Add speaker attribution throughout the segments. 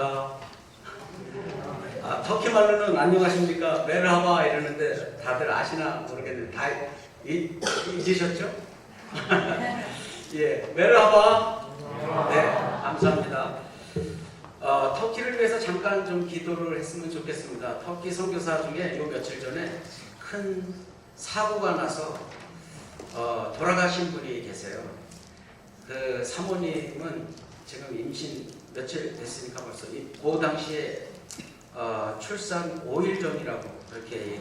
Speaker 1: 안녕하십니까. 터키 말로는 안녕하십니까 메르하바 이러는데 다들 아시나 모르겠는데 다 잊으셨죠? 예, 메르하바. 네, 감사합니다. 터키를 위해서 잠깐 좀 기도를 했으면 좋겠습니다. 터키 선교사 중에 요 며칠 전에 큰 사고가 나서 돌아가신 분이 계세요. 그 사모님은 지금 임신 며칠 됐으니까 벌써 그 당시에 출산 5일 전이라고 그렇게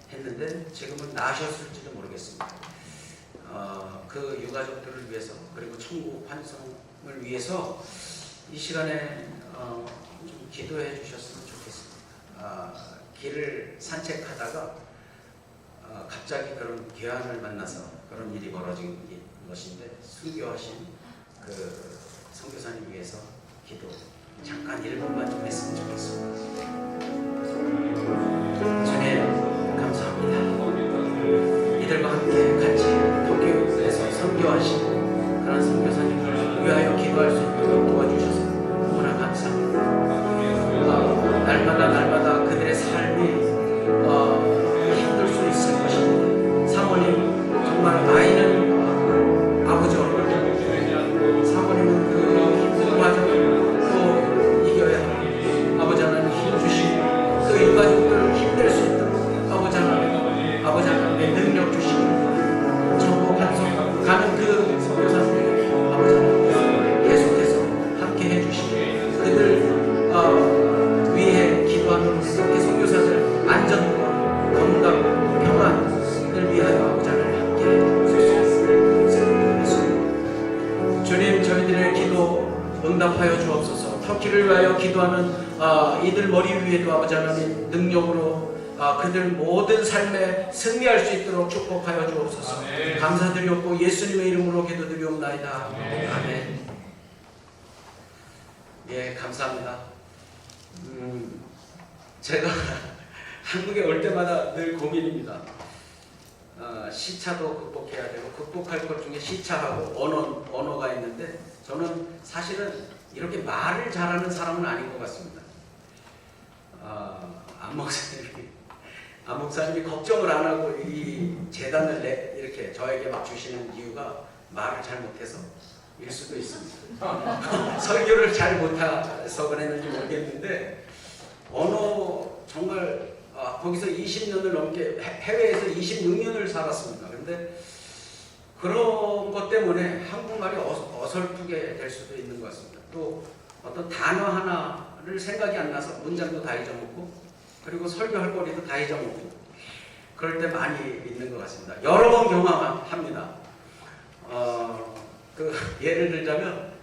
Speaker 1: 얘기했는데 지금은 나셨을지도 모르겠습니다. 그 유가족들을 위해서 그리고 천국 환송을 위해서 이 시간에 좀 기도해 주셨으면 좋겠습니다. 길을 산책하다가 갑자기 그런 괴한을 만나서 그런 일이 벌어진 것인데 순교하신 그 선교사님 위해서 기도 잠깐 1분만 좀 했으면 좋겠습니다. 주님 감사합니다. 이들과 함께 같이 도쿄에서 선교하신 그런 선교사님을 위하여 기도할 수 있도록 도와주셔서 너무나 감사합니다. 날마다 그들의 삶이 힘들 수 있을 것입니다. 사모님 정말 아이는 아버지 얼굴 사모님은 그 힘든 과정을 또 이겨야 합니다. 아버지 하나님 힘 주시고 그 유가족들을 힘낼 수 있도록 아버지 하나님 능력 주시고 천국 환송 가는 그 선교사님에게 아버지 하나님 계속해서 함께 해주시고 그들 위해 기도하는 우리 선교사들 안전과 건강 평안을 위하여 아버지 하나님 함께 해주소서. 주님 저희들의 기도 응답하여 주옵소서. 터키를 위하여 기도하는 이들 머리 위에도 아버지 하나님 능력으로 그들 모든 삶에 승리할 수 있도록 축복하여 주옵소서. 아멘. 감사드리옵고 예수님의 이름으로 기도드리옵나이다. 아멘. 아멘. 예, 감사합니다. 제가 한국에 올 때마다 늘 고민입니다. 시차도 극복해야 되고 극복할 것 중에 시차하고 언어가 있는데 저는 사실은 이렇게 말을 잘하는 사람은 아닌 것 같습니다. 안 목사님이 걱정을 안 하고 이 재단을 이렇게 저에게 막 주시는 이유가 말을 잘 못해서 일 수도 있습니다. 설교를 잘 못해서 그랬는지 모르겠는데 언어 정말 거기서 20년을 넘게 해외에서 26년을 살았습니다. 그런데 그런 것 때문에 한국말이 어설프게 될 수도 있는 것 같습니다. 또 어떤 단어 하나를 생각이 안 나서 문장도 다 잊어먹고 그리고 설교할 거리도 다 잊어먹고 그럴 때 많이 있는 것 같습니다. 여러 번 경험합니다. 예를 들자면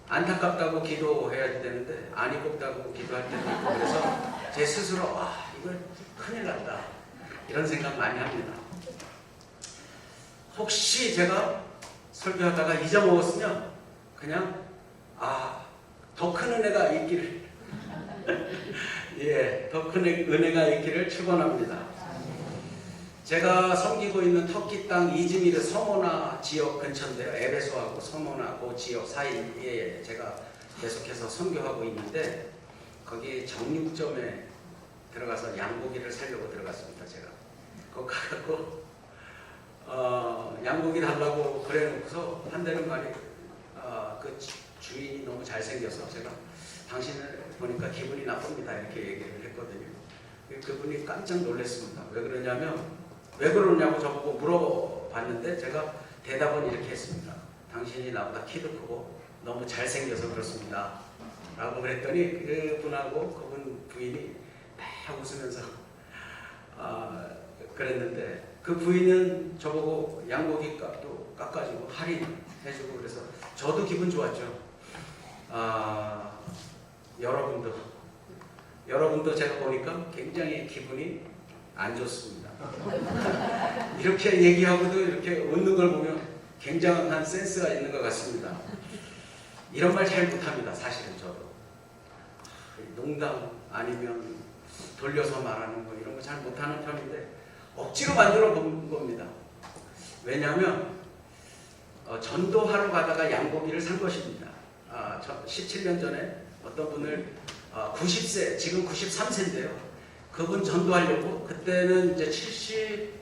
Speaker 1: 안타깝다고 기도해야 되는데 안이 곱다고 기도할 때도 있고 그래서 제 스스로 이걸 큰일 났다 이런 생각 많이 합니다. 혹시 제가 설교하다가 잊어먹었으면 그냥 더 큰 은혜가 있기를 예, 더 큰 은혜가 있기를 축원합니다. 제가 섬기고 있는 터키 땅 이즈미르 서모나 지역 근처인데요. 에베소하고 서모나 그 지역 사이에 제가 계속해서 선교하고 있는데 거기 정육점에 들어가서 양고기를 사려고 들어갔습니다. 제가 거기 가고 양고기 달라고 그래놓고서 한대는 말이 그 주인이 너무 잘생겨서 제가 당신을 보니까 기분이 나쁩니다 이렇게 얘기를 했거든요. 그분이 깜짝 놀랐습니다. 왜 그러냐면 왜 그러냐고 저보고 물어봤는데 제가 대답은 이렇게 했습니다. 당신이 나보다 키도 크고 너무 잘생겨서 그렇습니다 라고 그랬더니 그분하고 그분 부인이 막 웃으면서 그랬는데 그 부인은 저보고 양고기 값도 깎아주고 할인해주고 그래서 저도 기분 좋았죠. 여러분도 제가 보니까 굉장히 기분이 안 좋습니다. 이렇게 얘기하고도 이렇게 웃는 걸 보면 굉장한 센스가 있는 것 같습니다. 이런 말 잘 못합니다. 사실은 저도 농담 아니면 돌려서 말하는 거 이런 거 잘 못하는 편인데 억지로 만들어 본 겁니다. 왜냐하면 전도하러 가다가 양고기를 산 것입니다. 17년 전에 어떤 분을 90세, 지금 93세인데요. 그분 전도하려고 그때는 이제 70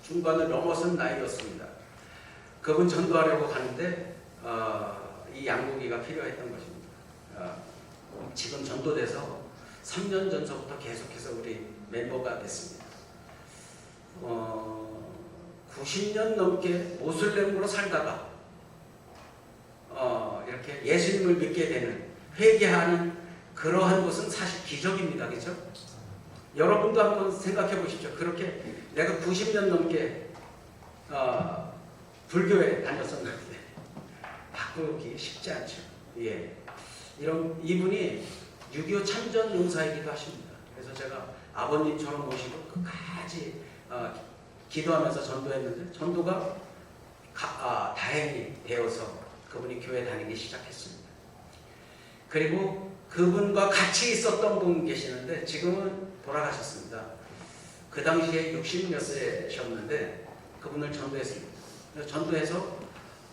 Speaker 1: 중반을 넘어선 나이였습니다. 그분 전도하려고 가는데 이 양고기가 필요했던 것입니다. 지금 전도돼서 3년 전서부터 계속해서 우리 멤버가 됐습니다. 90년 넘게 모슬렘으로 살다가 이렇게 예수님을 믿게 되는, 회개하는 그러한 것은 사실 기적입니다. 그렇죠? 여러분도 한번 생각해 보십시오. 그렇게 내가 90년 넘게 불교에 다녔었는데 바꾸기 쉽지 않죠. 예. 이분이 6.25 참전 용사이기도 하십니다. 그래서 제가 아버님처럼 모시고 끝까지 기도하면서 전도했는데 전도가 다행히 되어서 그분이 교회 다니기 시작했습니다. 그리고 그분과 같이 있었던 분 계시는데 지금은 돌아가셨습니다. 그 당시에 60몇 세셨는데 그분을 전도했습니다. 전도해서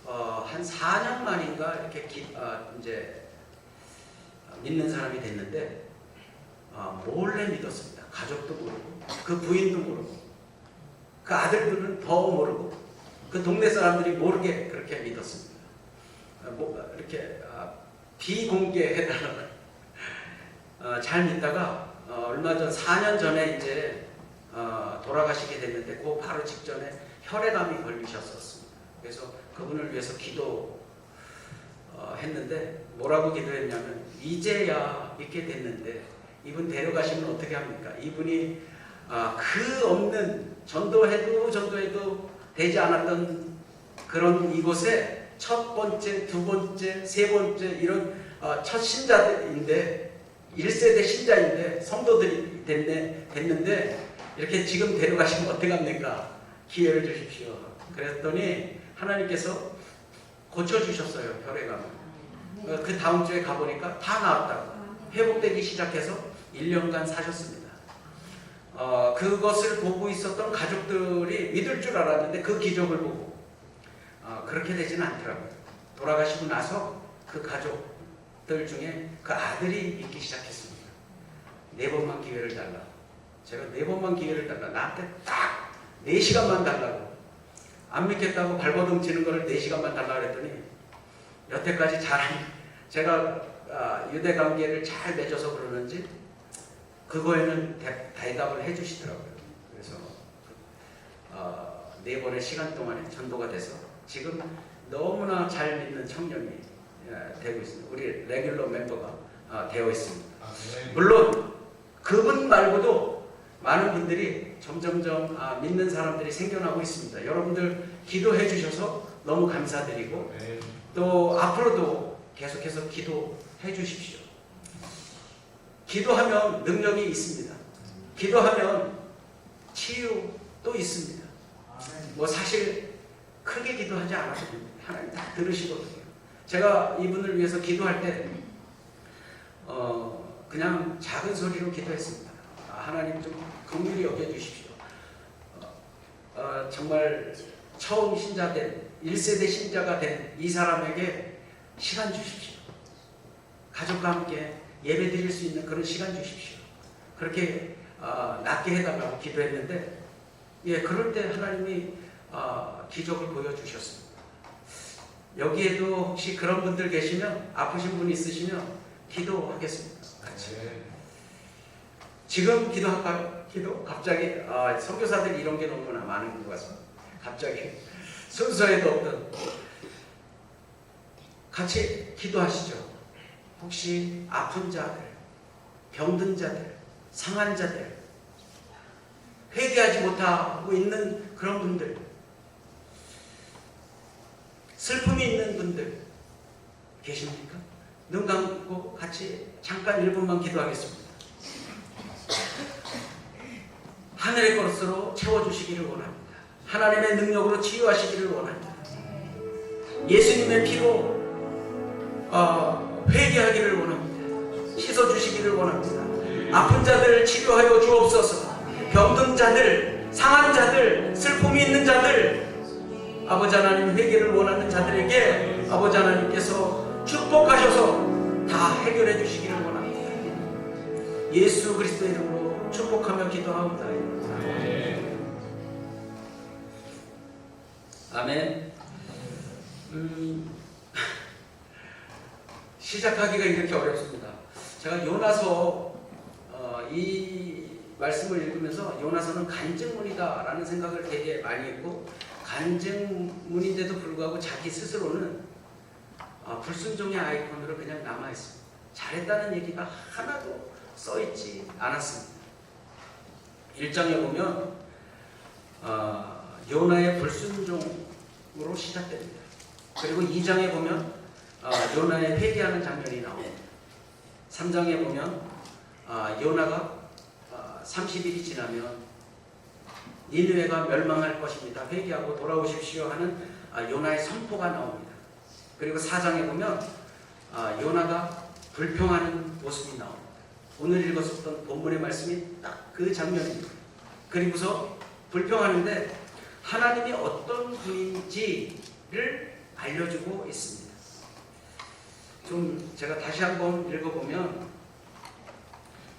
Speaker 1: 한 4년 만인가 이렇게 이제 믿는 사람이 됐는데 몰래 믿었습니다. 가족도 모르고 그 부인도 모르고 그 아들들은 더 모르고 그 동네 사람들이 모르게 그렇게 믿었습니다. 이렇게 비공개해달라고 잘 믿다가 얼마 전 4년 전에 이제 돌아가시게 됐는데 그 바로 직전에 혈액암이 걸리셨었습니다. 그래서 그분을 위해서 기도했는데 뭐라고 기도했냐면 이제야 믿게 됐는데 이분 데려가시면 어떻게 합니까? 이분이 그 없는 전도해도 되지 않았던 그런 이곳에 첫 번째, 두 번째, 세 번째 이런 첫 신자인데 1세대 신자인데 성도들이 됐는데 이렇게 지금 데려가시면 어떻게 합니까? 기회를 주십시오. 그랬더니 하나님께서 고쳐주셨어요. 혈액암을. 그 다음 주에 가보니까 다 나았다고 회복되기 시작해서 1년간 사셨습니다. 그것을 보고 있었던 가족들이 믿을 줄 알았는데 그 기적을 보고 그렇게 되지는 않더라고요. 돌아가시고 나서 그 가족들 중에 그 아들이 믿기 시작했습니다. 4번만 기회를 달라. 제가 4번만 기회를 달라. 나한테 딱 4시간만 달라고. 안 믿겠다고 발버둥 치는 거를 4시간만 달라 그랬더니 여태까지 제가 유대관계를 잘 맺어서 그러는지 그거에는 대답을 해주시더라고요. 그래서 4번의 시간 동안에 전도가 돼서 지금 너무나 잘 믿는 청년이 되고 있습니다. 우리 레귤러 멤버가 되어 있습니다. 물론 그분 말고도 많은 분들이 점점점 믿는 사람들이 생겨나고 있습니다. 여러분들 기도해 주셔서 너무 감사드리고 또 앞으로도 계속해서 기도해 주십시오. 기도하면 능력이 있습니다. 기도하면 치유도 있습니다. 뭐 사실 크게 기도하지 않아도 됩니다. 하나님 다 들으시거든요. 제가 이분을 위해서 기도할 때 그냥 작은 소리로 기도했습니다. 하나님 좀 긍휼히 여겨주십시오. 정말 처음 신자된 1세대 신자가 된 이 사람에게 시간 주십시오. 가족과 함께 예배 드릴 수 있는 그런 시간 주십시오. 그렇게 낫게 해달라고 기도했는데 그럴 때 하나님이 기적을 보여주셨습니다. 여기에도 혹시 그런 분들 계시면 아프신 분 있으시면 기도하겠습니다. 같이. 지금 기도할까요? 기도? 갑자기 선교사들이 이런 게 너무나 많은 것 같습니다. 갑자기 순서에도 없던 같이 기도하시죠. 혹시 아픈 자들, 병든 자들, 상한 자들, 회개하지 못하고 있는 그런 분들, 슬픔이 있는 분들 계십니까? 눈 감고 같이 잠깐 1분만 기도하겠습니다. 하늘의 것으로 채워주시기를 원합니다. 하나님의 능력으로 치유하시기를 원합니다. 예수님의 피로 회개하기를 원합니다. 씻어주시기를 원합니다. 아픈 자들 치료하여 주옵소서. 병든 자들, 상한 자들, 슬픔이 있는 자들, 아버지 하나님 회개를 원하는 자들에게 아버지 하나님께서 축복하셔서 다 해결해 주시기를 원합니다. 예수 그리스도의 이름으로 축복하며 기도하옵나이다. 아멘. 시작하기가 이렇게 어렵습니다. 제가 요나서 이 말씀을 읽으면서 요나서는 간증문이다라는 생각을 되게 많이 했고, 간증문인데도 불구하고 자기 스스로는 불순종의 아이콘으로 그냥 남아있습니다. 잘했다는 얘기가 하나도 써있지 않았습니다. 1장에 보면 요나의 불순종으로 시작됩니다. 그리고 2장에 보면 요나의 회개하는 장면이 나옵니다. 3장에 보면 요나가 30일이 지나면 니느웨가 멸망할 것입니다. 회개하고 돌아오십시오 하는 요나의 선포가 나옵니다. 그리고 4장에 보면 요나가 불평하는 모습이 나옵니다. 오늘 읽었었던 본문의 말씀이 딱 그 장면입니다. 그리고서 불평하는데 하나님이 어떤 분인지를 알려주고 있습니다. 좀 제가 다시 한번 읽어보면,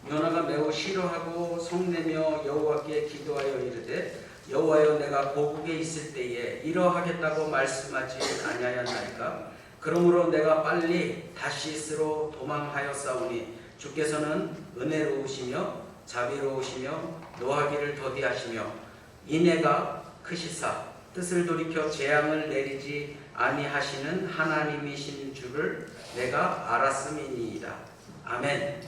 Speaker 1: 요나가 매우 싫어하고 성내며 여호와께 기도하여 이르되 여호와여 내가 고국에 있을 때에 이러하겠다고 말씀하지 아니하였나이까. 그러므로 내가 빨리 다시스로 도망하였사오니 주께서는 은혜로우시며 자비로우시며 노하기를 더디하시며 인애가 크시사 뜻을 돌이켜 재앙을 내리지 아니하시는 하나님이신 줄을 내가 알았음이니이다. 아멘.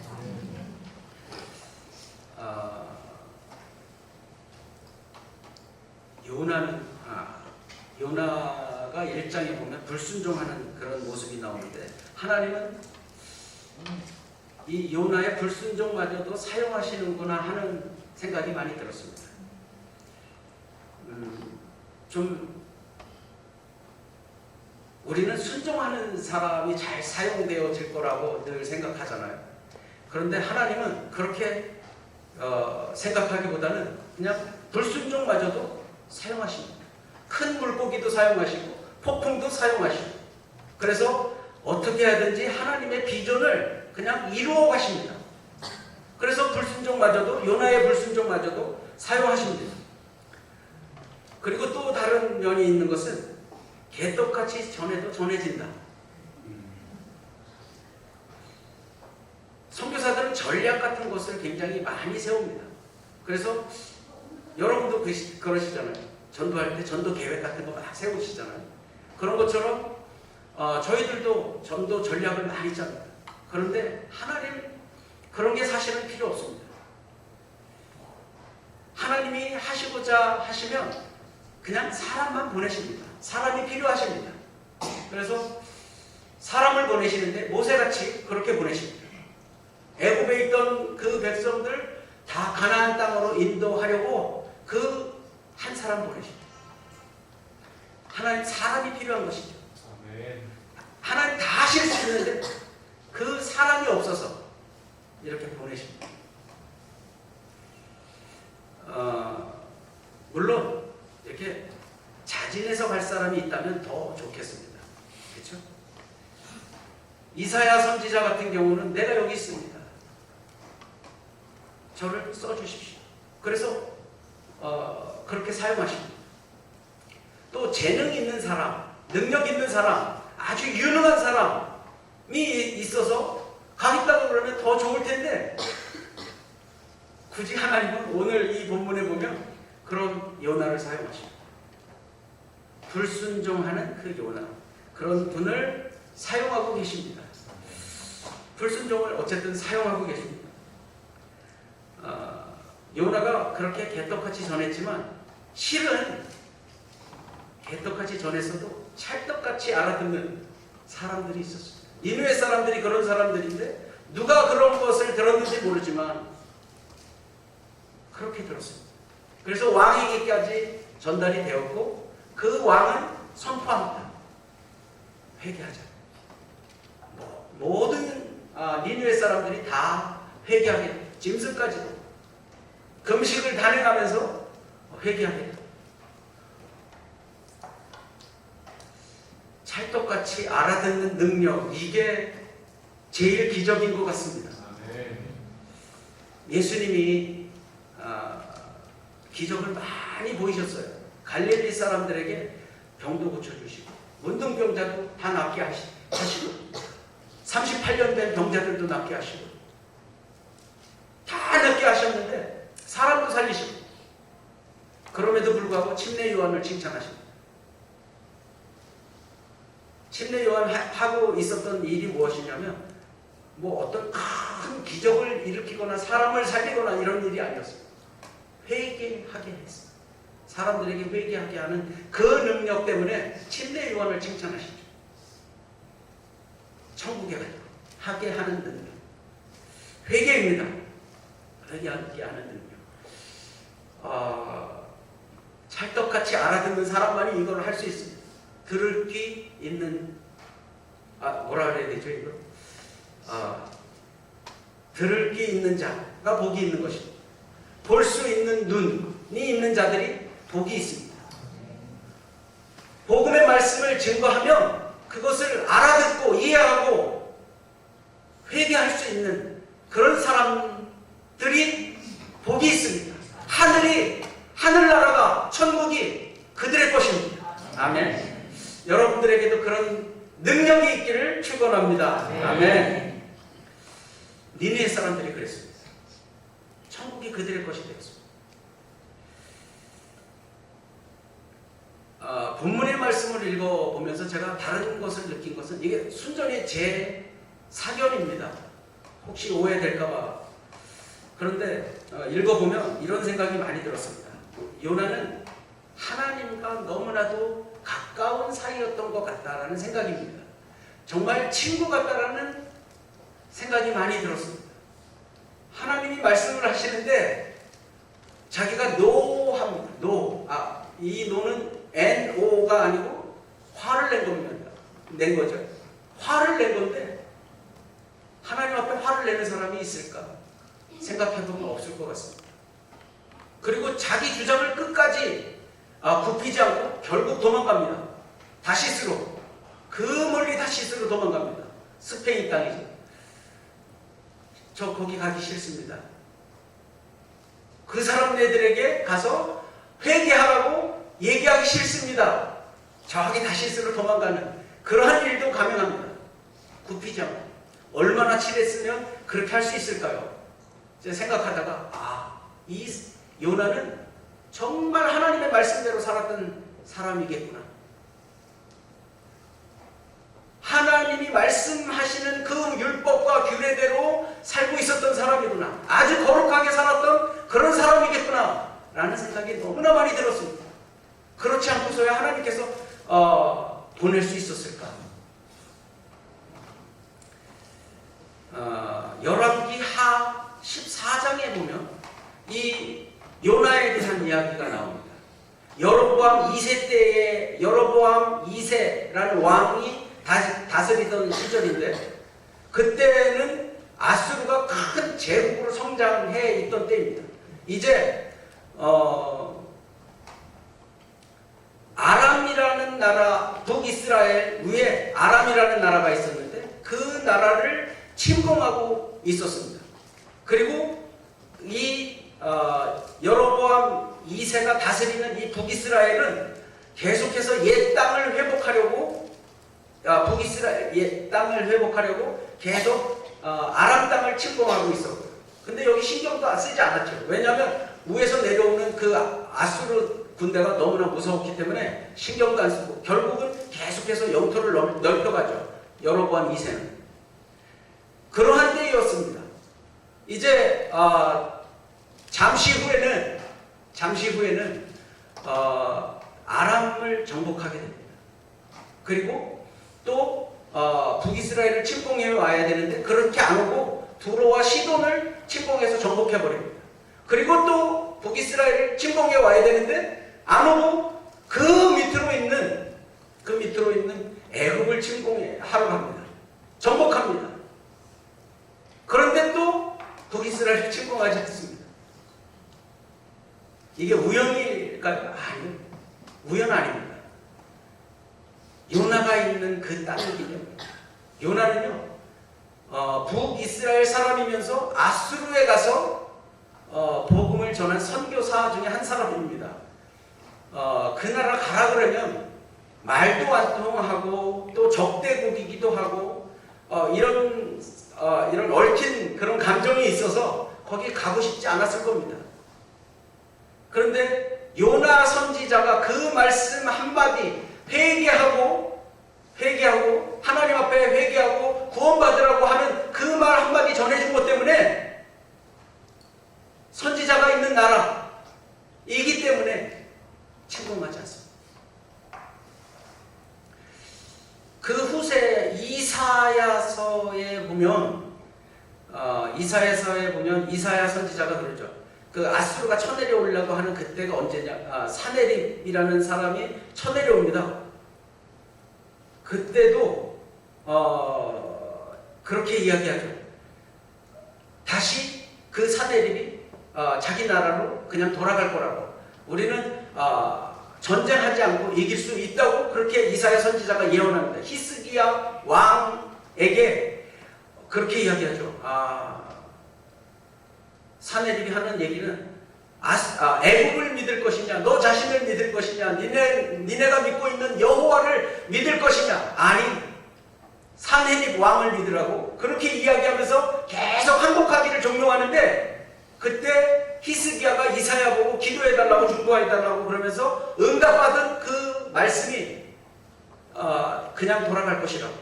Speaker 1: 요나가 1장에 보면 불순종하는 그런 모습이 나오는데, 하나님은 이 요나의 불순종마저도 사용하시는구나 하는 생각이 많이 들었습니다. 좀 우리는 순종하는 사람이 잘 사용되어질 거라고 늘 생각하잖아요. 그런데 하나님은 그렇게 생각하기보다는 그냥 불순종마저도 사용하십니다. 큰 물고기도 사용하시고 폭풍도 사용하시고, 그래서 어떻게 하든지 하나님의 비전을 그냥 이루어 가십니다. 그래서 불순종마저도, 요나의 불순종마저도 사용하십니다. 그리고 또 다른 면이 있는 것은 개떡같이 전해도 전해진다. 선교사들은 전략 같은 것을 굉장히 많이 세웁니다. 그래서 여러분도 그러시잖아요. 전도할 때 전도 계획 같은 거 막 세우시잖아요. 그런 것처럼 저희들도 전도 전략을 많이 짭니다. 그런데 하나님 그런 게 사실은 필요 없습니다. 하나님이 하시고자 하시면 그냥 사람만 보내십니다. 사람이 필요하십니다. 그래서 사람을 보내시는데 모세같이 그렇게 보내십니다. 애굽에 있던 그 백성들 다 가나안 땅으로 인도하려고 그 한 사람 보내십니다. 하나님 사람이 필요한 것이죠. 하나님 다 하실 수 있는데 그 사람이 없어서 이렇게 보내십니다. 물론 이렇게 자진해서 갈 사람이 있다면 더 좋겠습니다. 그렇죠? 이사야 선지자 같은 경우는 내가 여기 있습니다. 저를 써주십시오. 그래서 그렇게 사용하십니다. 또 재능 있는 사람, 능력 있는 사람, 아주 유능한 사람이 있어서 가겠다고 그러면 더 좋을 텐데, 굳이 하나님은 오늘 이 본문에 보면 그런 요나를 사용하십니다. 불순종하는 그 요나, 그런 분을 사용하고 계십니다. 불순종을 어쨌든 사용하고 계십니다. 요나가 그렇게 개떡같이 전했지만 실은 개떡같이 전했어도 찰떡같이 알아듣는 사람들이 있었습니다. 니느웨 사람들이 그런 사람들인데 누가 그런 것을 들었는지 모르지만 그렇게 들었습니다. 그래서 왕에게까지 전달이 되었고 그 왕은 선포합니다. 회개하자. 모든 니느웨 사람들이 다 회개하게, 짐승까지도 금식을 단행하면서 회개하게. 찰떡같이 알아듣는 능력, 이게 제일 기적인 것 같습니다. 예수님이 기적을 많이 보이셨어요. 갈릴리 사람들에게 병도 고쳐주시고 문둥병자도 다 낫게 하시고 38년 된 병자들도 낫게 하시고 다 낫게 하셨는데 사람도 살리시고 그럼에도 불구하고 침례 요한을 칭찬하십니다. 침례 요한 하고 있었던 일이 무엇이냐면 뭐 어떤 큰 기적을 일으키거나 사람을 살리거나 이런 일이 아니었어요. 회개하게 했어요. 사람들에게 회개하게 하는 그 능력 때문에 침례 요한을 칭찬하시죠. 천국에 하게 하는 능력. 회개입니다. 회개하게 하는 능력. 찰떡같이 알아듣는 사람만이 이걸 할 수 있습니다. 들을 귀 있는 뭐라 그래야 되죠 이거? 들을 귀 있는 자가 복이 있는 것입니다. 볼 수 있는 눈이 있는 자들이 복이 있습니다. 복음의 말씀을 증거하면 그것을 알아듣고 이해하고 회개할 수 있는 그런 사람들이 복이 있습니다. 하늘나라가 천국이 그들의 것입니다. 아멘. 여러분들에게도 그런 능력이 있기를 축원합니다. 아멘. 니느웨 사람들이 그랬습니다. 천국이 그들의 것이 되었습니다. 본문의 말씀을 읽어보면서 제가 다른 것을 느낀 것은 이게 순전히 제 사견입니다. 혹시 오해될까봐. 그런데 읽어보면 이런 생각이 많이 들었습니다. 요나는 하나님과 너무나도 가까운 사이였던 것 같다라는 생각입니다. 정말 친구 같다라는 생각이 많이 들었습니다. 하나님이 말씀을 하시는데 자기가 노합니다. 이 노는 NO가 아니고 화를 낸 거죠. 화를 낸 건데 하나님 앞에 화를 내는 사람이 있을까? 생각해보면 없을 것 같습니다. 그리고 자기 주장을 끝까지 굽히지 않고 결국 도망갑니다. 다시스로. 그 멀리 다시스로 도망갑니다. 스페인 땅이죠. 저 거기 가기 싫습니다. 그 사람네들에게 가서 회개하라고 얘기하기 싫습니다. 저기 다시스로 도망가는 그러한 일도 가능합니다. 굽히지 않고. 얼마나 칠했으면 그렇게 할 수 있을까요? 제가 생각하다가 이 요나는 정말 하나님의 말씀대로 살았던 사람이겠구나. 하나님이 말씀하시는 그 율법과 규례대로 살고 있었던 사람이구나. 아주 거룩하게 살았던 그런 사람이겠구나 라는 생각이 너무나 많이 들었습니다. 그렇지 않고서야 하나님께서 보낼 수 있었을까? 열왕기 하 14장에 보면 이 요나에 대한 이야기가 나옵니다. 여로보암 2세 때에 여로보암 2세라는 왕이 다스리던 시절인데 그때는 아수르가 큰 제국으로 성장해 있던 때입니다. 이제 아람이라는 나라, 북이스라엘 위에 아람이라는 나라가 있었는데 그 나라를 침공하고 있었습니다. 그리고 이 여로보암 2세가 다스리는 이 북이스라엘은 계속해서 옛 땅을 회복하려고 북이스라엘 옛 땅을 회복하려고 계속 아람 땅을 침공하고 있었고요. 근데 여기 신경도 쓰지 않았죠. 왜냐하면 위에서 내려오는 그 아수르 군대가 너무나 무서웠기 때문에 신경도 안 쓰고 결국은 계속해서 영토를 넓혀가죠. 여로보암 2세는. 그러한 때였습니다. 이제 잠시 후에는 아람을 정복하게 됩니다. 그리고 또 북이스라엘을 침공해 와야 되는데 그렇게 안 오고 두로와 시돈을 침공해서 정복해 버립니다. 그리고 또 북이스라엘을 침공해 와야 되는데 안 오고 그 밑으로 있는 애굽을 침공하러 갑니다. 정복합니다. 그런데 또 북이스라엘을 침공하지 않습니다. 이게 우연일까요? 아니요. 우연 아닙니다. 요나가 있는 그 땅이거든요. 요나는요, 북이스라엘 사람이면서 아수르에 가서 복음을 전한 선교사 중에 한 사람입니다. 그 나라 가라 그러면 말도 안 통하고 또 적대국이기도 하고 이런 얽힌 그런 감정이 있어서 거기 가고 싶지 않았을 겁니다. 그런데 요나 선지자가 그 말씀 한마디 회개하고 하나님 앞에 회개하고 구원받으라고 하는 그 말 한마디 전해준 것 때문에 선지자가 있는 나라이기 때문에 침공하지 않습니다. 그 후세 이사야서에 보면 이사야 선지자가 그러죠. 그 아수르가 쳐내려오려고 하는 그때가 언제냐? 사네립이라는 사람이 쳐내려옵니다. 그때도 그렇게 이야기하죠. 다시 그 사네립이 자기 나라로 그냥 돌아갈 거라고. 우리는 전쟁하지 않고 이길 수 있다고 그렇게 이사야 선지자가 예언합니다. 히스기야 왕에게 그렇게 이야기하죠. 사네립이 하는 얘기는 애굽을 믿을 것이냐, 너 자신을 믿을 것이냐, 니네가 믿고 있는 여호와를 믿을 것이냐. 아니, 사네립 왕을 믿으라고 그렇게 이야기하면서 계속 항복하기를 종용하는데, 그때 히스기야가 이사야 보고 기도해달라고 중보해달라고 그러면서 응답받은 그 말씀이 그냥 돌아갈 것이라고.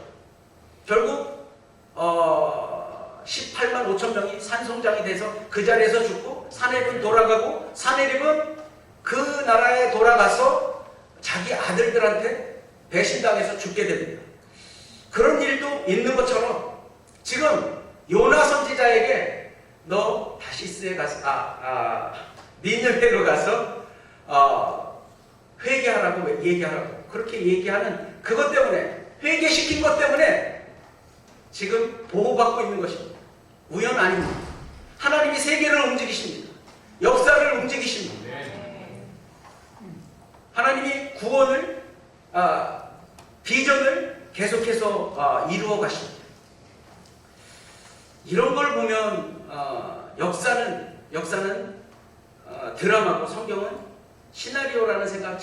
Speaker 1: 결국 18만 5천 명이 산송장이 돼서 그 자리에서 죽고, 사네립은 돌아가고, 사네립은 그 나라에 돌아가서 자기 아들들한테 배신당해서 죽게 됩니다. 그런 일도 있는 것처럼 지금 요나 선지자에게 너 다시스에 가서 니느웨로 가서 회개하라고 얘기하라고 그렇게 얘기하는 그것 때문에, 회개시킨 것 때문에 지금 보호받고 있는 것입니다. 우연 아닙니다. 하나님이 세계를 움직이십니다. 역사를 움직이십니다. 하나님이 구원을 비전을 계속해서 이루어 가십니다. 이런 걸 보면 역사는 드라마고 성경은 시나리오라는 생각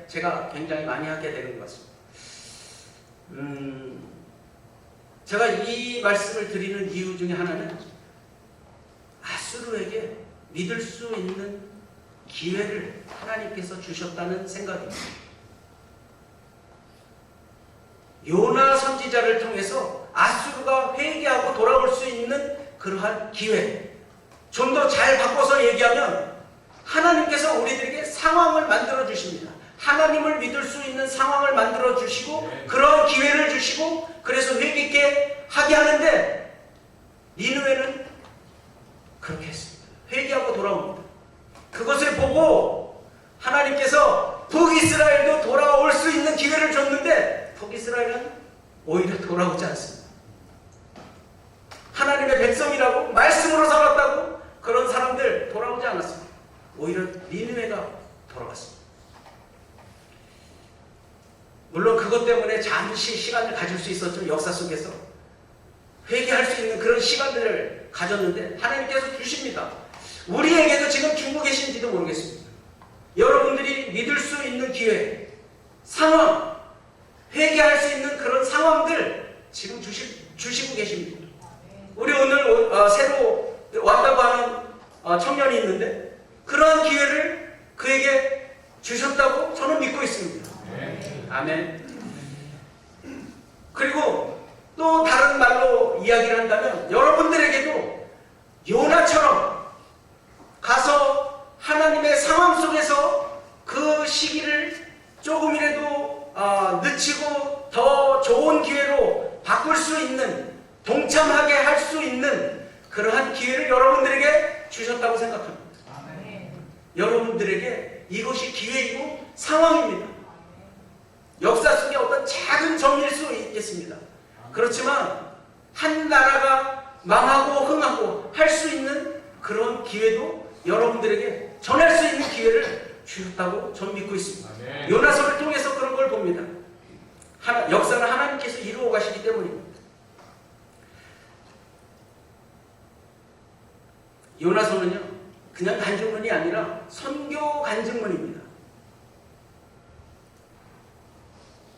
Speaker 1: 제가 굉장히 많이 하게 되는 것 같습니다. 제가 이 말씀을 드리는 이유 중에 하나는 아수르에게 믿을 수 있는 기회를 하나님께서 주셨다는 생각입니다. 요나 선지자를 통해서 아수르가 회개하고 돌아올 수 있는 그러한 기회, 좀 더 잘 바꿔서 얘기하면 하나님께서 우리들에게 상황을 만들어 주십니다. 하나님을 믿을 수 있는 상황을 만들어 주시고 그런 기회를 주시고, 그래서 회개케 하게 하는데, 니느웨는 그렇게 했습니다. 회개하고 돌아옵니다. 그것을 보고 하나님께서 북이스라엘도 돌아올 수 있는 기회를 줬는데 북이스라엘은 오히려 돌아오지 않습니다. 하나님의 백성이라고 말씀으로 살았다고 그런 사람들 돌아오지 않았습니다. 오히려 니느웨가 돌아갔습니다. 물론 그것 때문에 잠시 시간을 가질 수 있었죠. 역사 속에서 회개할 수 있는 그런 시간들을 가졌는데 하나님께서 주십니다. 우리에게도 지금 주고 계신지도 모르겠습니다. 여러분들이 믿을 수 있는 기회, 상황, 회개할 수 있는 그런 상황들 지금 주시고 계십니다. 우리 오늘 새로 왔다고 하는 청년이 있는데 그러한 기회를 그에게 주셨다고 저는 믿고 있습니다. 아멘. 그리고 또 다른 말로 이야기를 한다면 여러분들에게도 요나처럼 가서 하나님의 상황 속에서 그 시기를 조금이라도 늦추고 더 좋은 기회로 바꿀 수 있는, 동참하게 할 수 있는 그러한 기회를 여러분들에게 주셨다고 생각합니다. 여러분들에게 이것이 기회이고 상황입니다. 역사 속에 어떤 작은 점일 수 있겠습니다. 그렇지만 한 나라가 망하고 흥하고 할 수 있는 그런 기회도 여러분들에게 전할 수 있는 기회를 주셨다고 저는 믿고 있습니다. 요나서를 통해서 그런 걸 봅니다. 역사는 하나님께서 이루어 가시기 때문입니다. 요나서는요, 그냥 간증문이 아니라 선교 간증문입니다.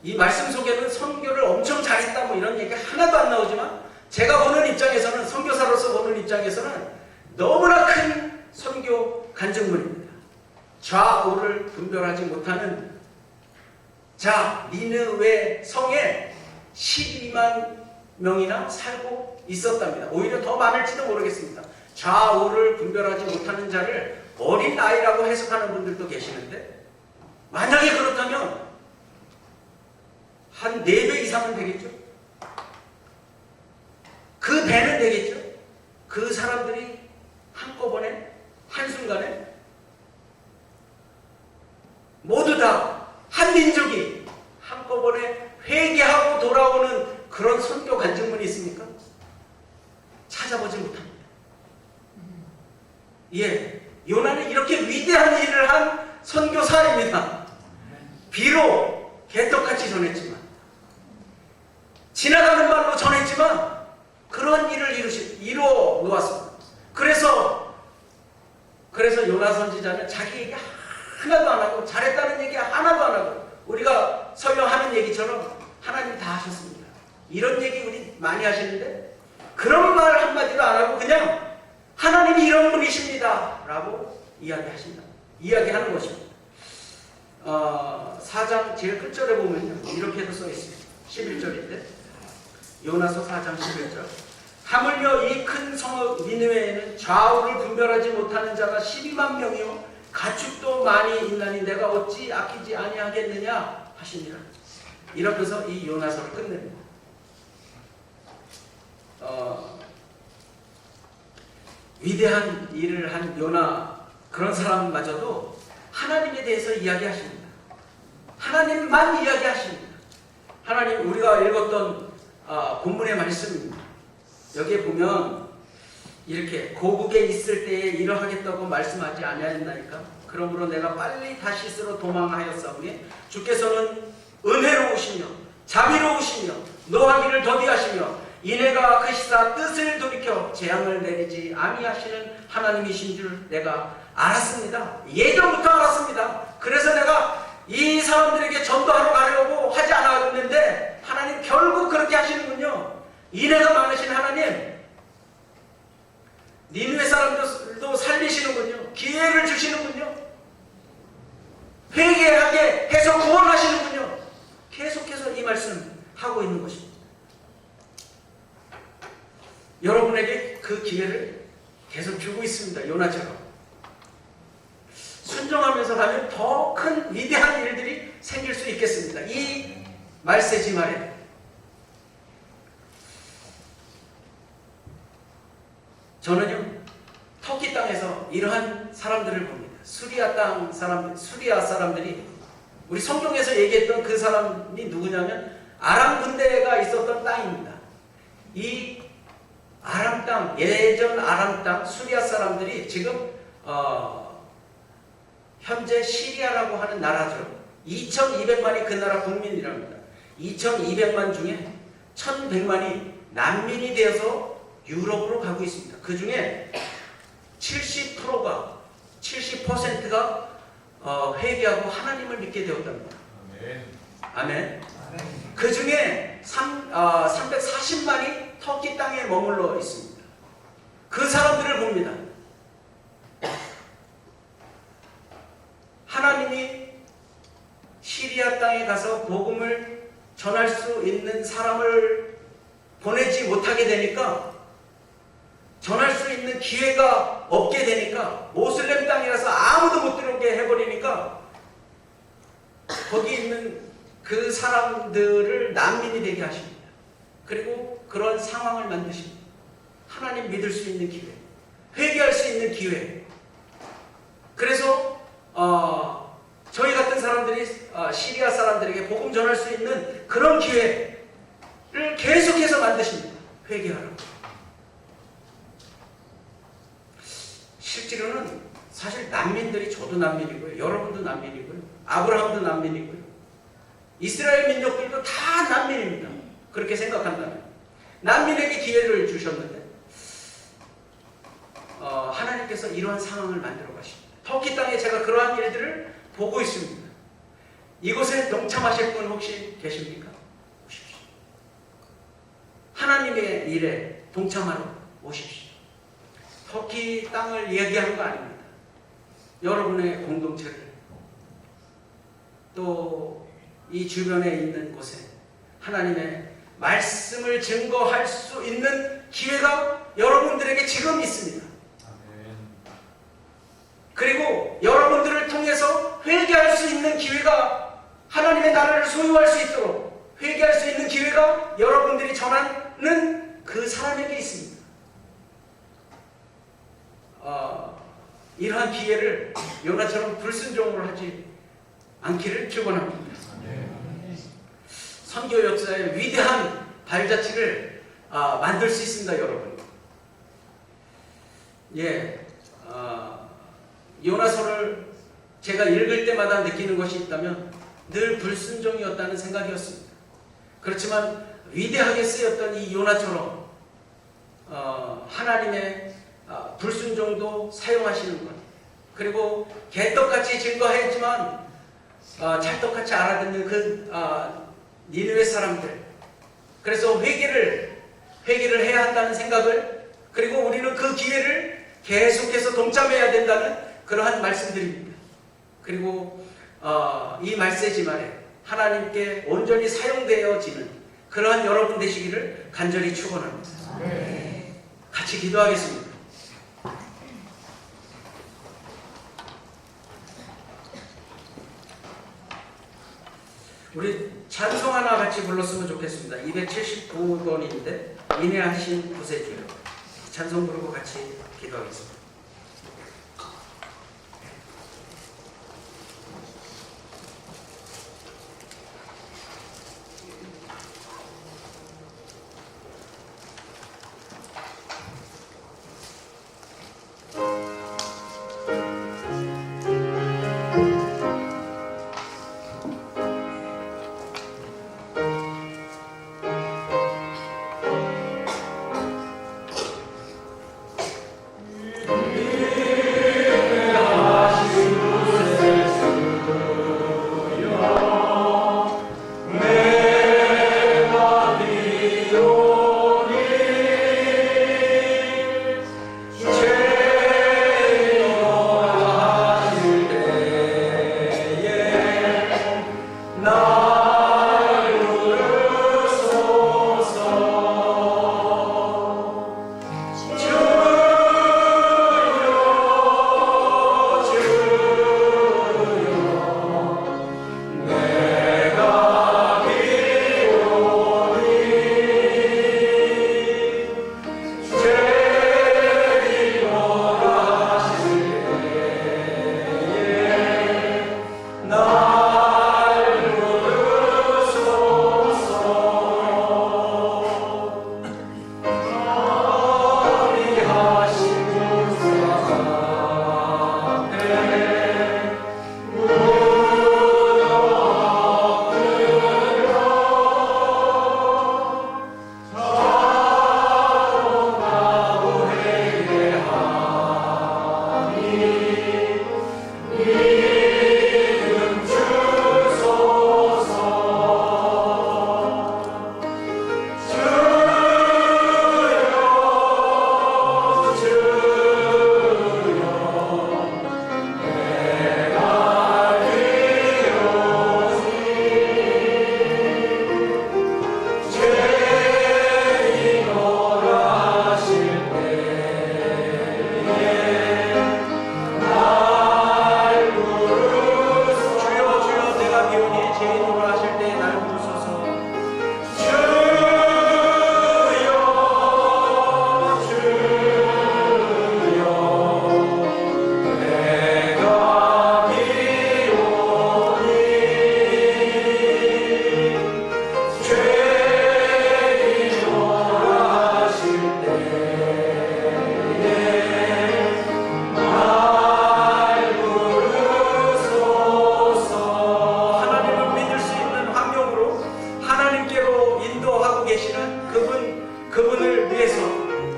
Speaker 1: 이 말씀 속에는 선교를 엄청 잘했다 뭐 이런 얘기 하나도 안 나오지만 제가 보는 입장에서는, 선교사로서 보는 입장에서는 너무나 큰 선교 간증문입니다. 좌우를 분별하지 못하는 자 니느웨 성에 12만 명이나 살고 있었답니다. 오히려 더 많을지도 모르겠습니다. 좌우를 분별하지 못하는 자를 어린 아이라고 해석하는 분들도 계시는데, 만약에 그렇다면 한 4배 이상은 되겠죠? 그 배는 되겠죠? 그 사람들이 한꺼번에, 한순간에 모두 다 한 민족이 한꺼번에 회개하고 돌아오는 그런 선교 간증문이 있습니까? 찾아보지 못합니다. 예, 요나는 이렇게 위대한 일을 한 선교사입니다. 비록 개떡같이 전했지만, 지나가는 말로 전했지만 그런 일을 이루어 놓았습니다. 그래서 요나 선지자는 자기 얘기 하나도 안 하고, 잘했다는 얘기 하나도 안 하고, 우리가 설명하는 얘기처럼 하나님이 다 하셨습니다. 이런 얘기 우리 많이 하시는데 그런 말 한마디도 안 하고 그냥 하나님이 이런 분이십니다 라고 이야기하는 것입니다. 4장 제일 끝절에 보면요, 이렇게도 써 있습니다. 11절인데, 요나서 4장 11절. 하물며 이 큰 성읍 니느웨에는 좌우를 분별하지 못하는 자가 12만 명이요 가축도 많이 있나니 내가 어찌 아끼지 아니하겠느냐 하시니라. 이러면서 이 요나서를 끝냅니다. 위대한 일을 한 요나, 그런 사람마저도 하나님에 대해서 이야기하십니다. 하나님만 이야기하십니다. 하나님, 우리가 읽었던 본문의 말씀입니다. 여기에 보면 이렇게 고국에 있을 때에 이러하겠다고 말씀하지 아니하였나이까? 그러므로 내가 빨리 다시스로 도망하였사오니 주께서는 은혜로우시며 자비로우시며 노하기를 더디하시며 이내가 그 시사 뜻을 돌이켜 재앙을 내리지 아니하시는 하나님이신 줄 내가 알았습니다. 예전부터 알았습니다. 그래서 내가 이 사람들에게 전도하러 가려고 하지 않았는데 하나님 결국 그렇게 하시는군요. 인애가 많으신 하나님, 니느웨 사람들도 살리시는군요. 기회를 주시는군요. 회개하게 해서 구원하시는군요. 계속해서 이 말씀 하고 있는 것입니다. 여러분에게 그 기회를 계속 주고 있습니다. 요나처럼 순종하면서 가면 더 큰 위대한 일들이 생길 수 있겠습니다. 이 말세지 말에 저는요, 터키 땅에서 이러한 사람들을 봅니다. 수리아 사람들이, 우리 성경에서 얘기했던 그 사람이 누구냐면 아람 군대가 있었던 땅입니다. 이 아람 땅, 예전 아람 땅, 수리아 사람들이 지금 현재 시리아라고 하는 나라죠. 2200만이 그 나라 국민이랍니다. 2200만 중에 1100만이 난민이 되어서 유럽으로 가고 있습니다. 그 중에 70%가 회개하고 하나님을 믿게 되었답니다. 아멘. 그 중에 340만이 터키 땅에 머물러 있습니다. 그 사람들을 봅니다. 하나님이 시리아 땅에 가서 복음을 전할 수 있는 사람을 보내지 못하게 되니까, 전할 수 있는 기회가 없게 되니까, 모슬렘 땅이라서 아무도 못 들어오게 해버리니까 거기 있는 그 사람들을 난민이 되게 하십니다. 그리고 그런 상황을 만드십니다. 하나님 믿을 수 있는 기회, 회개할 수 있는 기회. 그래서 저희 같은 사람들이 시리아 사람들에게 복음 전할 수 있는 그런 기회를 계속해서 만드십니다. 회개하라고. 실제로는 사실 난민들이, 저도 난민이고요, 여러분도 난민이고요, 아브라함도 난민이고요, 이스라엘 민족들도 다 난민입니다. 그렇게 생각한다면 난민에게 기회를 주셨는데 하나님께서 이러한 상황을 만들어 가십니다. 터키 땅에 제가 그러한 일들을 보고 있습니다. 이곳에 동참하실 분 혹시 계십니까? 오십시오. 하나님의 일에 동참하러 오십시오. 터키 땅을 얘기하는 거 아닙니다. 여러분의 공동체를, 또 이 주변에 있는 곳에 하나님의 말씀을 증거할 수 있는 기회가 여러분들에게 지금 있습니다. 그리고 여러분들을 통해서 회개할 수 있는 기회가, 하나님의 나라를 소유할 수 있도록 회개할 수 있는 기회가 여러분들이 전하는 그 사람에게 있습니다. 이러한 기회를 요나처럼 불순종으로 하지 않기를 축원합니다. 선교 역사의 위대한 발자취를 만들 수 있습니다, 여러분. 요나서를 제가 읽을 때마다 느끼는 것이 있다면 늘 불순종이었다는 생각이었습니다. 그렇지만 위대하게 쓰였던 이 요나처럼 하나님의 불순종도 사용하시는 것, 그리고 개떡같이 증거했지만 찰떡같이 알아듣는 그 니느웨 사람들, 그래서 회개를 해야 한다는 생각을, 그리고 우리는 그 기회를 계속해서 동참해야 된다는 그러한 말씀드립니다. 그리고 이 말세지만에 하나님께 온전히 사용되어지는 그러한 여러분 되시기를 간절히 축원합니다. 같이 기도하겠습니다. 우리 찬송 하나 같이 불렀으면 좋겠습니다. 279번인데 인내하신 구세주여. 찬송 부르고 같이 기도하겠습니다. 그분을 위해서,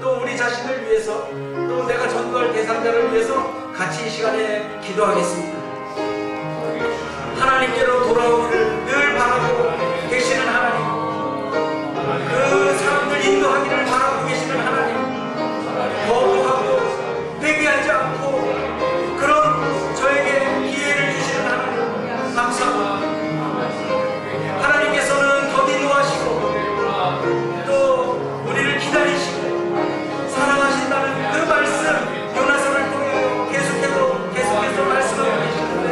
Speaker 1: 또 우리 자신을 위해서, 또 내가 전도할 자를 위해서 같이 이 시간에 기도하겠습니다. 하나님께로 돌아오기를 늘 바라고 계시는 하나님, 그 사람들 인도하기를 바라고 계시는 하나님, 거부하고 회개하지 않고 그런 저에게 기회를 주시는 하나님 감사합니다. 하나님께서는 더디 노하시고 또 우리를 기다리시고 사랑하신다는 그 말씀 요나서를 통해 계속해서 말씀하고 계시는데,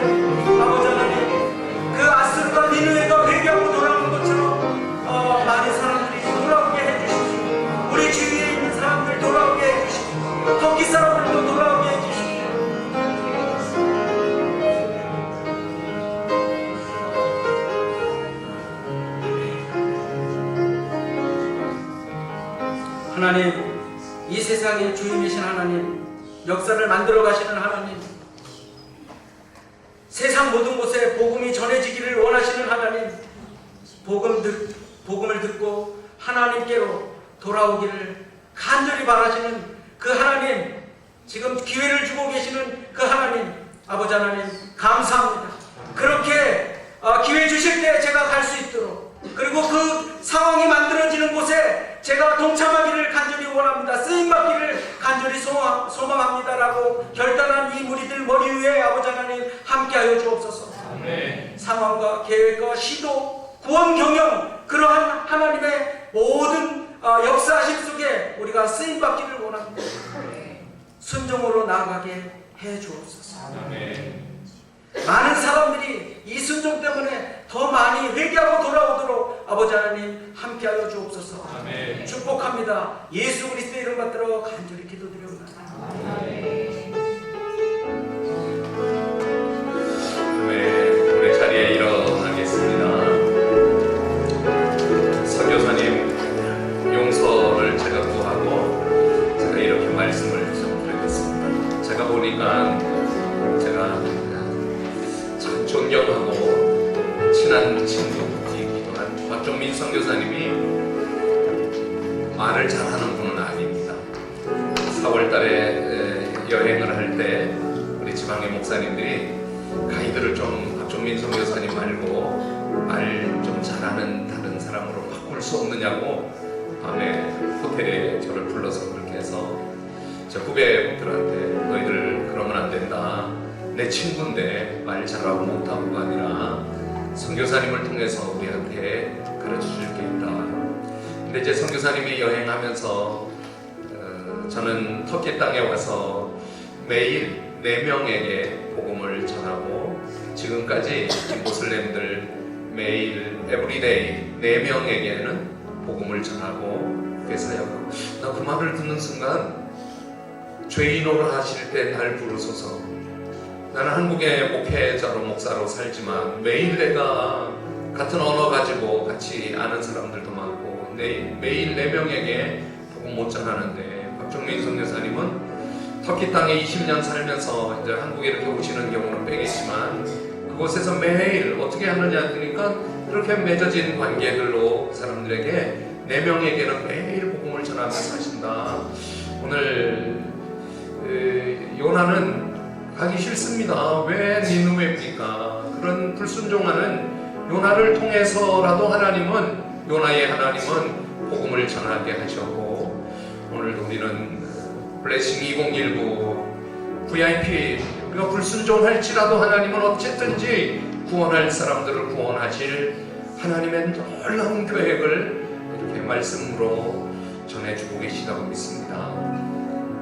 Speaker 1: 아버지 하나님, 그 아스르과 니느웨가 회개하고 돌아오는 것처럼 많은 사람들이 돌아오게 해주십시오. 우리 주위에 있는 사람들 돌아오게 해주십시오. 터키 사람들도 돌아오게 해주십시오. 하나님, 이 세상의 주인이신 하나님, 역사를 만들어 가시는 하나님, 세상 모든 곳에 복음이 전해지기를 원하시는 하나님, 복음을 듣고 하나님께로 돌아오기를 간절히 바라시는 그 하나님, 지금 기회를 주고 계시는 그 하나님, 아버지 하나님 감사합니다. 그렇게 기회 주실 때 제가 갈 수 있도록, 그리고 그 상황이 만들어지는 곳에 제가 동참하기를 간절히 원합니다. 쓰임받기를 간절히 소망합니다라고 결단한 이 무리들 머리 위에 아버지 하나님 함께하여 주옵소서. 상황과 계획과 시도, 구원 경영, 그러한 하나님의 모든 역사심 속에 우리가 쓰임받기를 원합니다. 순종으로 나아가게 해 주옵소서. 많은 사람들이 이 순종 때문에 더 많이 회개하고 돌아오도록 아버지 하나님 함께하여 주옵소서. 축복합니다. 예수 그리스도의 이름 받들어 간절히 기도드립니다.
Speaker 2: 우리 자리에 일어나겠습니다. 선교사님 용서를 제가 구하고 제가 이렇게 말씀을 좀 드리겠습니다. 제가 보니까 제가 참 존경하고 친한 친구이기도 한 박종민 선교사님이 말을 잘하는 분은 아닙니다. 4월달에 여행을 할 때 우리 지방의 목사님들이 가이드를 좀 박종민 선교사님 말고 말 좀 잘하는 다른 사람으로 바꿀 수 없느냐고 밤에 호텔에 저를 불러서 그렇게 해서 저 후배들한테 너희들 그러면 안 된다. 내 친구인데 말 잘하고 못하고가 아니라 선교사님을 통해서 우리한테 가르쳐줄 게 있다. 근데 이제 선교사님이 여행하면서 저는 터키 땅에 와서 매일 4명에게 복음을 전하고 지금까지 모슬렘들 매일 에브리데이 4명에게는 복음을 전하고 회사역하고, 나 그 말을 듣는 순간 죄인으로 하실 때 날 부르소서. 나는 한국의 목회자로 목사로 살지만 매일 내가 같은 언어 가지고 같이 아는 사람들도 많고 매일 4명에게 복음 못 전하는데, 박종민 선교사님은 터키 땅에 20년 살면서 이제 한국에 이렇게 오시는 경우는 빼겠지만 그곳에서 매일 어떻게 하느냐 하니까 그렇게 맺어진 관계들로 사람들에게 4명에게는 매일 복음을 전하며 사신다. 오늘 요나는 가기 싫습니다. 왜 니느웨입니까? 그런 불순종하는 요나를 통해서라도 요나의 하나님은 복음을 전하게 하셨고, 오늘도 우리는 블레싱 2019 VIP 우리가 불순종할지라도 하나님은 어쨌든지 구원할 사람들을 구원하실 하나님의 놀라운 계획을 이렇게 말씀으로 전해주고 계시다고 믿습니다.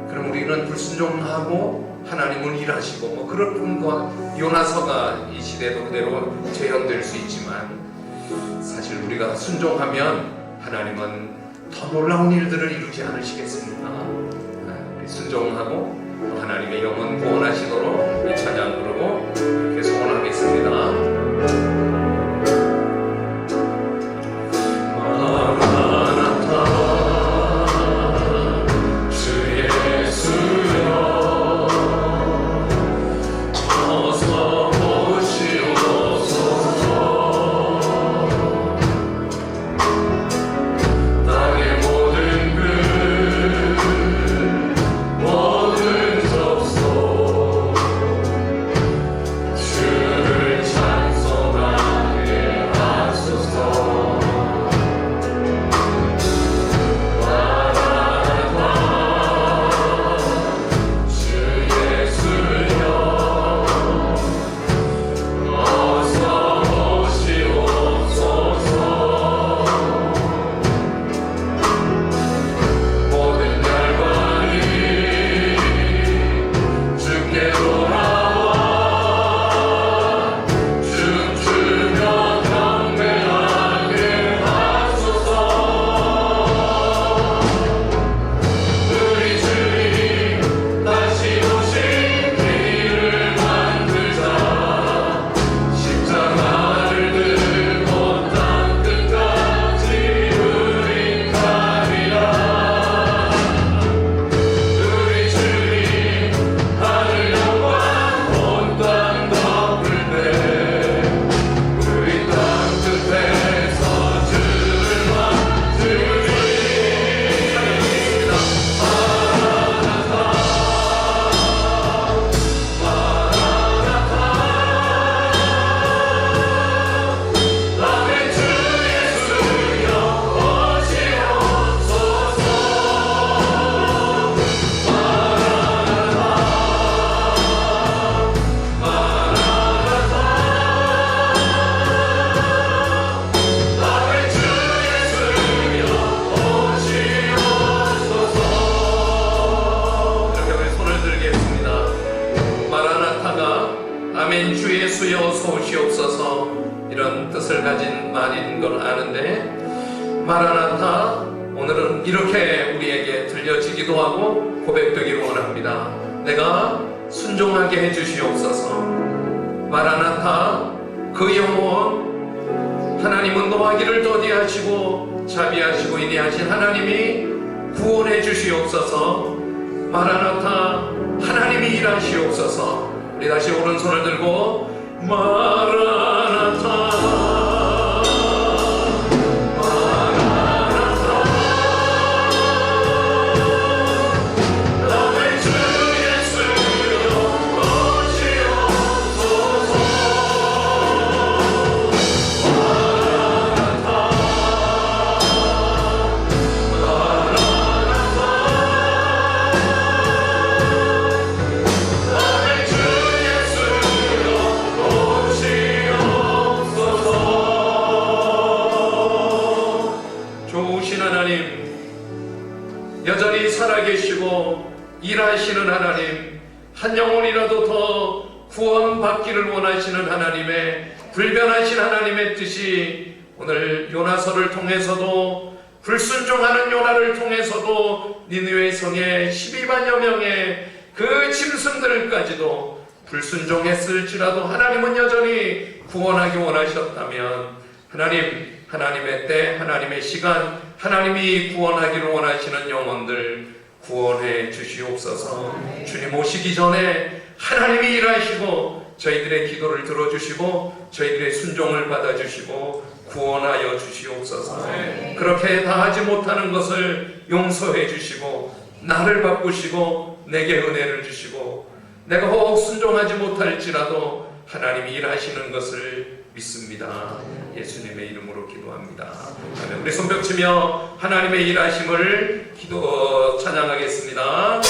Speaker 2: 그럼 우리는 불순종하고 하나님은 일하시고 뭐 그런 거 요나서가 이 시대도 그대로 재현될 수 있지만, 사실 우리가 순종하면 하나님은 더 놀라운 일들을 이루지 않으시겠습니까? 우리 순종하고 또 하나님의 영혼 구원하시도록 이 찬양 부르고 이렇게 소원하겠습니다.
Speaker 3: 모든 것
Speaker 2: 마라나타, 오늘은 이렇게 우리에게 들려지기도 하고 고백되기를 원합니다. 내가 순종하게 해주시옵소서. 마라나타, 그 영혼, 하나님은 노하기를 더디하시고 자비하시고 인내하신 하나님이 구원해 주시옵소서. 마라나타, 하나님이 일하시옵소서. 우리 다시 오른손을 들고 마라나타, 여전히 살아계시고 일하시는 하나님, 한 영혼이라도 더 구원받기를 원하시는 하나님의 불변하신 하나님의 뜻이 오늘 요나서를 통해서도, 불순종하는 요나를 통해서도 니느웨 성의 12만여 명의 그 짐승들까지도 불순종했을지라도 하나님은 여전히 구원하기 원하셨다면, 하나님, 하나님의 때, 하나님의 시간, 하나님이 구원하기를 원하시는 영혼들 구원해 주시옵소서. 주님 오시기 전에 하나님이 일하시고 저희들의 기도를 들어주시고 저희들의 순종을 받아주시고 구원하여 주시옵소서. 그렇게 다 하지 못하는 것을 용서해 주시고 나를 바꾸시고 내게 은혜를 주시고 내가 혹 순종하지 못할지라도 하나님이 일하시는 것을 믿습니다. 예수님의 이름으로 기도합니다. 아멘. 우리 손뼉치며 하나님의 일하심을 찬양하겠습니다.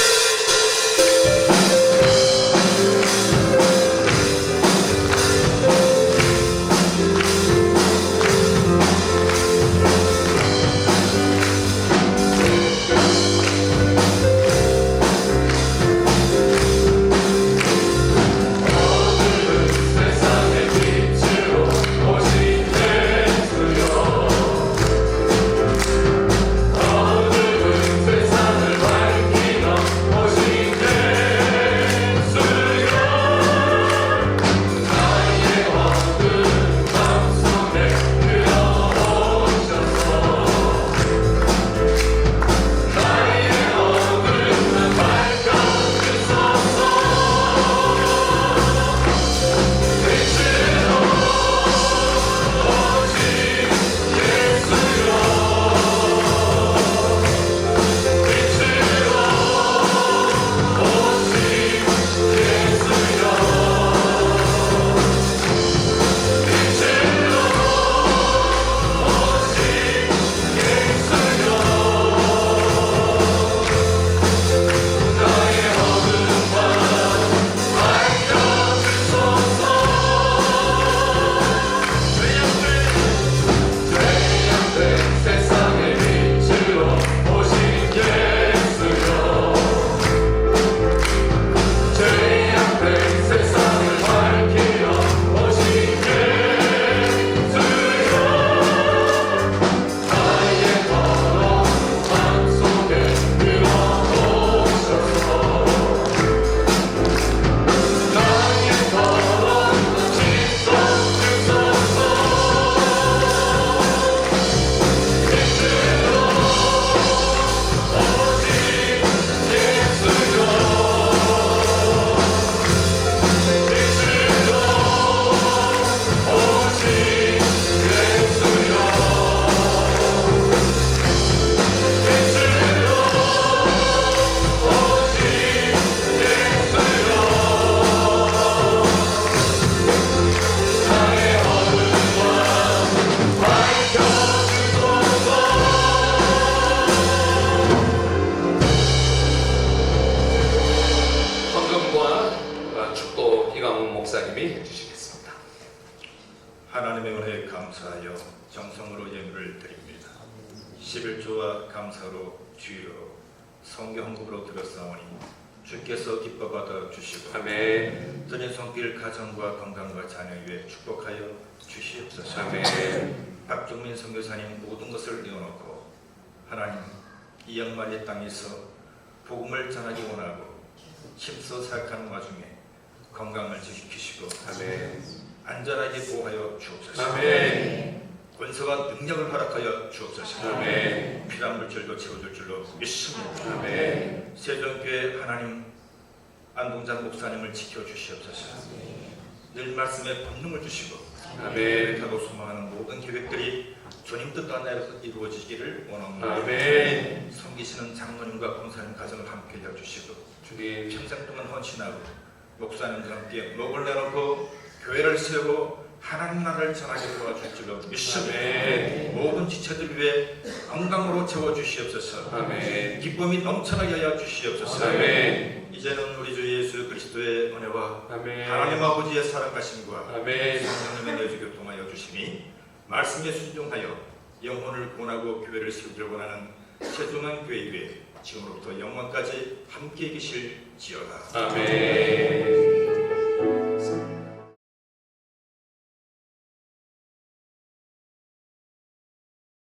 Speaker 3: 하나님의 은혜에 감사하여 정성으로 예물을 드립니다. 11조와 감사로 주여 성경 헌금으로 들었사오니 주께서 기뻐 받아 주시고
Speaker 2: 아멘.
Speaker 3: 드린 손길 가정과 건강과 자녀 위에 축복하여 주시옵소서.
Speaker 2: 아멘.
Speaker 3: 박종민 선교사님 모든 것을 내어놓고 이 양만의 땅에서 복음을 전하기 원하고 힘써 살아가는 와중에 건강을 지키시고
Speaker 2: 아멘.
Speaker 3: 안전하게 보호하여 주옵소서.
Speaker 2: 아멘.
Speaker 3: 권세와 능력을 허락하여 주옵소서.
Speaker 2: 아멘.
Speaker 3: 필요한 물질도 채워줄 줄로 믿습니다.
Speaker 2: 아멘.
Speaker 3: 세종교회 하나님 안동장 목사님을 지켜주시옵소서. 늘 말씀에 본능을 주시고
Speaker 2: 아멘.
Speaker 3: 계획하고 소망하는 모든 계획들이 주님 뜻 안에서 이루어지기를 원합니다.
Speaker 2: 아멘.
Speaker 3: 섬기시는 장로님과 권사님 가정을 함께 해주시고
Speaker 2: 주님.
Speaker 3: 평생 동안 헌신하고 목사님과 함께 목을 내놓고 교회를 세우고 하나님 나라를 전하게 도와줄 줄로 믿습니다.
Speaker 2: 아멘.
Speaker 3: 모든 지체들 위해 건강으로 채워주시옵소서.
Speaker 2: 아멘.
Speaker 3: 기쁨이 넘쳐나게 하여 주시옵소서.
Speaker 2: 아멘.
Speaker 3: 이제는 우리 주 예수 그리스도의 은혜와
Speaker 2: 아멘.
Speaker 3: 하나님 아버지의 사랑하심과
Speaker 2: 아멘.
Speaker 3: 성령님의 내주 교통하여 주심이 말씀에 순종하여 영혼을 구원하고 교회를 세우기를 원하는 최종한 교회 위에 지금으로부터 영원까지 함께 계실지어다.
Speaker 2: 아멘.